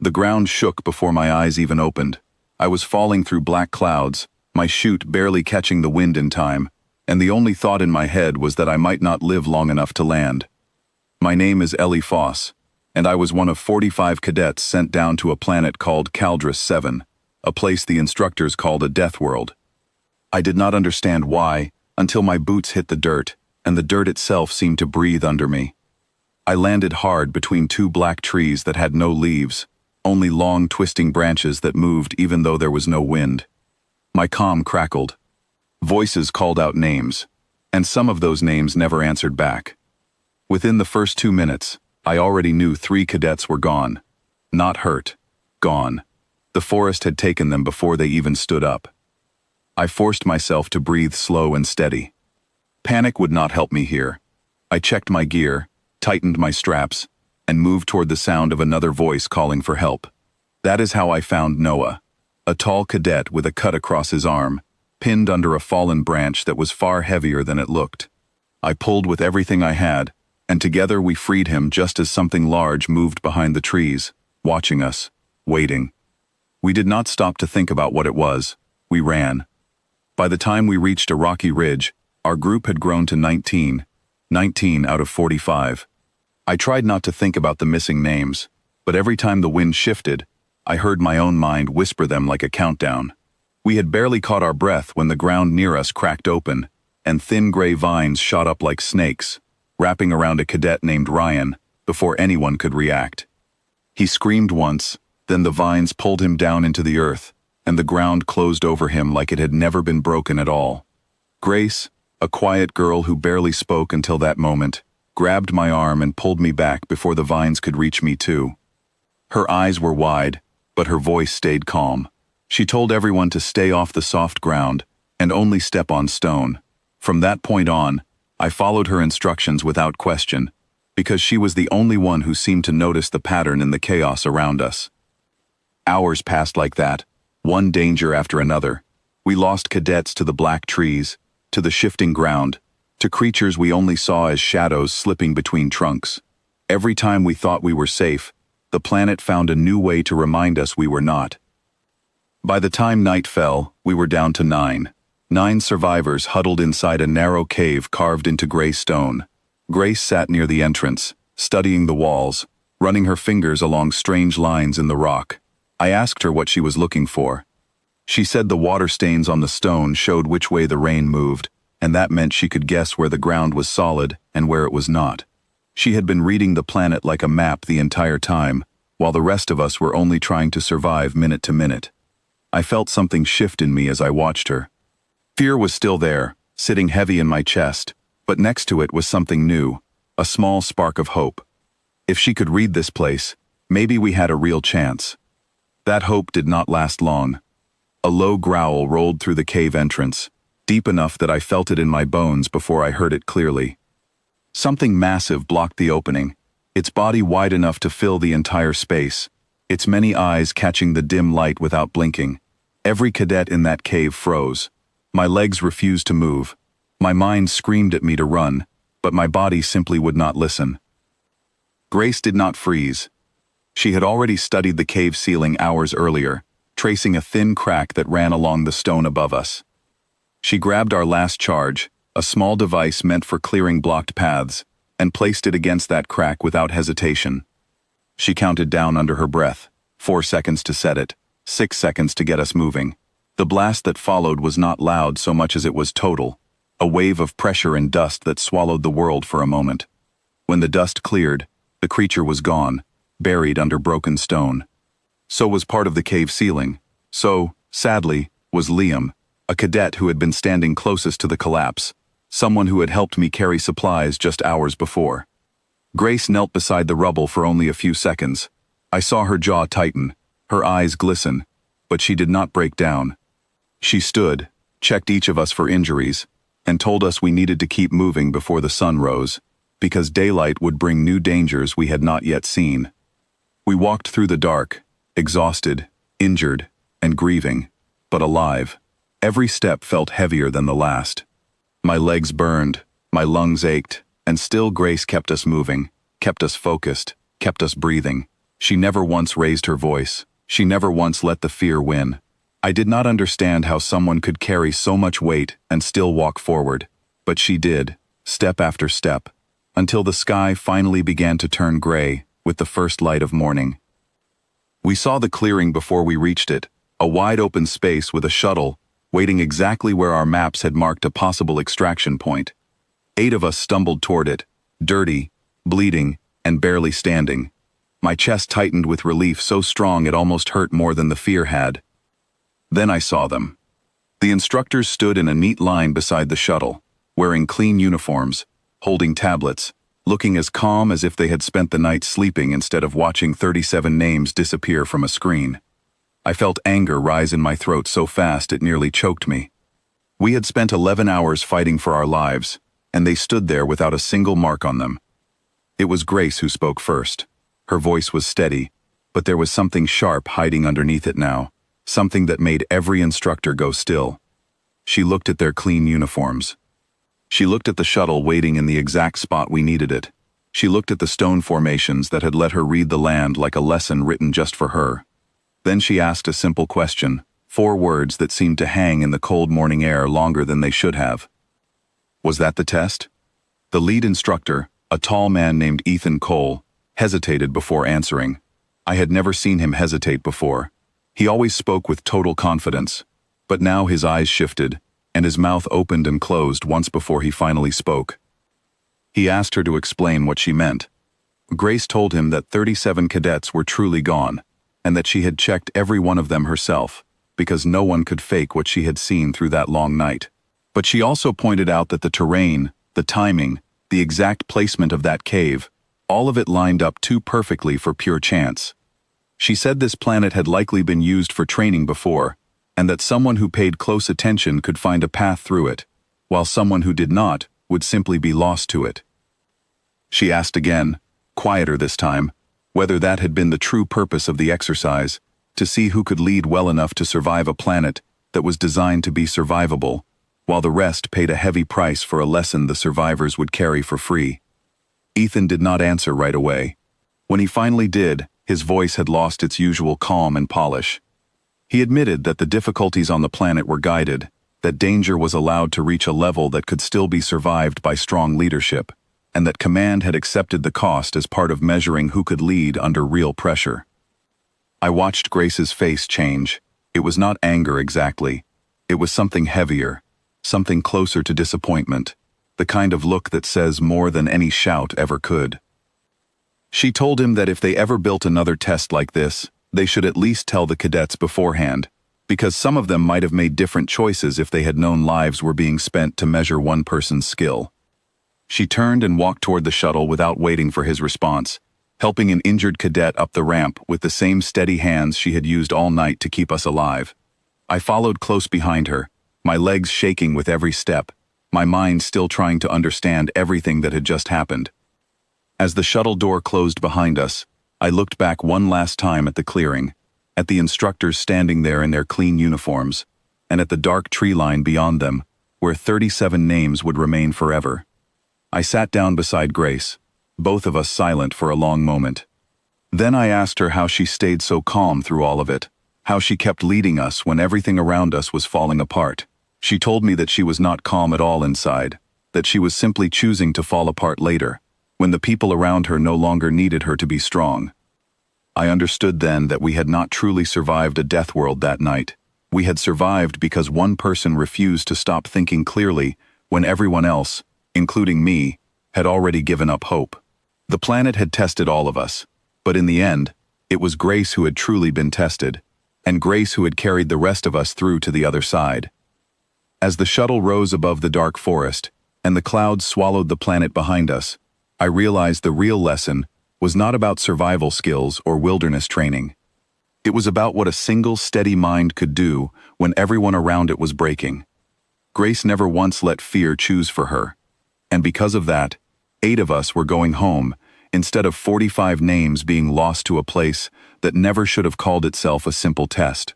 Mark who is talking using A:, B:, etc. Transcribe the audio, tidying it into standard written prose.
A: The ground shook before my eyes even opened. I was falling through black clouds, my chute barely catching the wind in time, and the only thought in my head was that I might not live long enough to land. My name is Ellie Foss, and I was one of 45 cadets sent down to a planet called Caldrus 7, a place the instructors called a Deathworld. I did not understand why, until my boots hit the dirt, and the dirt itself seemed to breathe under me. I landed hard between two black trees that had no leaves, only long twisting branches that moved even though there was no wind. My comm crackled. Voices called out names, and some of those names never answered back. Within the first 2 minutes, I already knew 3 cadets were gone. Not hurt. Gone. The forest had taken them before they even stood up. I forced myself to breathe slow and steady. Panic would not help me here. I checked my gear, tightened my straps, and moved toward the sound of another voice calling for help. That is how I found Noah, a tall cadet with a cut across his arm, pinned under a fallen branch that was far heavier than it looked. I pulled with everything I had, and together we freed him just as something large moved behind the trees, watching us, waiting. We did not stop to think about what it was. We ran. By the time we reached a rocky ridge, our group had grown to 19 out of 45. I tried not to think about the missing names, but every time the wind shifted, I heard my own mind whisper them like a countdown. We had barely caught our breath when the ground near us cracked open, and thin gray vines shot up like snakes, wrapping around a cadet named Ryan before anyone could react. He screamed once, then the vines pulled him down into the earth, and the ground closed over him like it had never been broken at all. Grace, a quiet girl who barely spoke until that moment, grabbed my arm and pulled me back before the vines could reach me too. Her eyes were wide, but her voice stayed calm. She told everyone to stay off the soft ground and only step on stone. From that point on, I followed her instructions without question, because she was the only one who seemed to notice the pattern in the chaos around us. Hours passed like that, one danger after another. We lost cadets to the black trees, to the shifting ground, to creatures we only saw as shadows slipping between trunks. Every time we thought we were safe, the planet found a new way to remind us we were not. By the time night fell, we were down to 9 survivors huddled inside a narrow cave carved into gray stone. Grace sat near the entrance, studying the walls, running her fingers along strange lines in the rock. I asked her what she was looking for. She said the water stains on the stone showed which way the rain moved, and that meant she could guess where the ground was solid and where it was not. She had been reading the planet like a map the entire time, while the rest of us were only trying to survive minute to minute. I felt something shift in me as I watched her. Fear was still there, sitting heavy in my chest, but next to it was something new, a small spark of hope. If she could read this place, maybe we had a real chance. That hope did not last long. A low growl rolled through the cave entrance, deep enough that I felt it in my bones before I heard it clearly. Something massive blocked the opening, its body wide enough to fill the entire space, its many eyes catching the dim light without blinking. Every cadet in that cave froze. My legs refused to move. My mind screamed at me to run, but my body simply would not listen. Grace did not freeze. She had already studied the cave ceiling hours earlier, tracing a thin crack that ran along the stone above us. She grabbed our last charge, a small device meant for clearing blocked paths, and placed it against that crack without hesitation. She counted down under her breath, 4 seconds to set it, 6 seconds to get us moving. The blast that followed was not loud so much as it was total, a wave of pressure and dust that swallowed the world for a moment. When the dust cleared, the creature was gone, buried under broken stone. So was part of the cave ceiling. So, sadly, was Liam, a cadet who had been standing closest to the collapse, someone who had helped me carry supplies just hours before. Grace knelt beside the rubble for only a few seconds. I saw her jaw tighten, her eyes glisten, but she did not break down. She stood, checked each of us for injuries, and told us we needed to keep moving before the sun rose, because daylight would bring new dangers we had not yet seen. We walked through the dark, exhausted, injured, and grieving, but alive. Every step felt heavier than the last. My legs burned, my lungs ached, and still Grace kept us moving, kept us focused, kept us breathing. She never once raised her voice. She never once let the fear win. I did not understand how someone could carry so much weight and still walk forward, but she did, step after step, until the sky finally began to turn gray with the first light of morning. We saw the clearing before we reached it, a wide open space with a shuttle waiting exactly where our maps had marked a possible extraction point. 8 of us stumbled toward it, dirty, bleeding, and barely standing. My chest tightened with relief so strong it almost hurt more than the fear had. Then I saw them. The instructors stood in a neat line beside the shuttle, wearing clean uniforms, holding tablets, looking as calm as if they had spent the night sleeping instead of watching 37 names disappear from a screen. I felt anger rise in my throat so fast it nearly choked me. We had spent 11 hours fighting for our lives, and they stood there without a single mark on them. It was Grace who spoke first. Her voice was steady, but there was something sharp hiding underneath it now, something that made every instructor go still. She looked at their clean uniforms. She looked at the shuttle waiting in the exact spot we needed it. She looked at the stone formations that had let her read the land like a lesson written just for her. Then she asked a simple question, 4 words that seemed to hang in the cold morning air longer than they should have. Was that the test? The lead instructor, a tall man named Ethan Cole, hesitated before answering. I had never seen him hesitate before. He always spoke with total confidence, but now his eyes shifted, and his mouth opened and closed once before he finally spoke. He asked her to explain what she meant. Grace told him that 37 cadets were truly gone, and that she had checked every one of them herself, because no one could fake what she had seen through that long night. But she also pointed out that the terrain, the timing, the exact placement of that cave, all of it lined up too perfectly for pure chance. She said this planet had likely been used for training before, and that someone who paid close attention could find a path through it, while someone who did not would simply be lost to it. She asked again, quieter this time, whether that had been the true purpose of the exercise, to see who could lead well enough to survive a planet that was designed to be survivable, while the rest paid a heavy price for a lesson the survivors would carry for free. Ethan did not answer right away. When he finally did, his voice had lost its usual calm and polish. He admitted that the difficulties on the planet were guided, that danger was allowed to reach a level that could still be survived by strong leadership, and that command had accepted the cost as part of measuring who could lead under real pressure. I watched Grace's face change. It was not anger exactly. It was something heavier, something closer to disappointment, the kind of look that says more than any shout ever could. She told him that if they ever built another test like this, they should at least tell the cadets beforehand, because some of them might have made different choices if they had known lives were being spent to measure one person's skill. She turned and walked toward the shuttle without waiting for his response, helping an injured cadet up the ramp with the same steady hands she had used all night to keep us alive. I followed close behind her, my legs shaking with every step, my mind still trying to understand everything that had just happened. As the shuttle door closed behind us, I looked back one last time at the clearing, at the instructors standing there in their clean uniforms, and at the dark tree line beyond them, where 37 names would remain forever. I sat down beside Grace, both of us silent for a long moment. Then I asked her how she stayed so calm through all of it, how she kept leading us when everything around us was falling apart. She told me that she was not calm at all inside, that she was simply choosing to fall apart later, when the people around her no longer needed her to be strong. I understood then that we had not truly survived a Deathworld that night. We had survived because one person refused to stop thinking clearly when everyone else, including me, had already given up hope. The planet had tested all of us, but in the end, it was Grace who had truly been tested, and Grace who had carried the rest of us through to the other side. As the shuttle rose above the dark forest, and the clouds swallowed the planet behind us, I realized the real lesson was not about survival skills or wilderness training. It was about what a single steady mind could do when everyone around it was breaking. Grace never once let fear choose for her, and because of that, 8 of us were going home instead of 45 names being lost to a place that never should have called itself a simple test.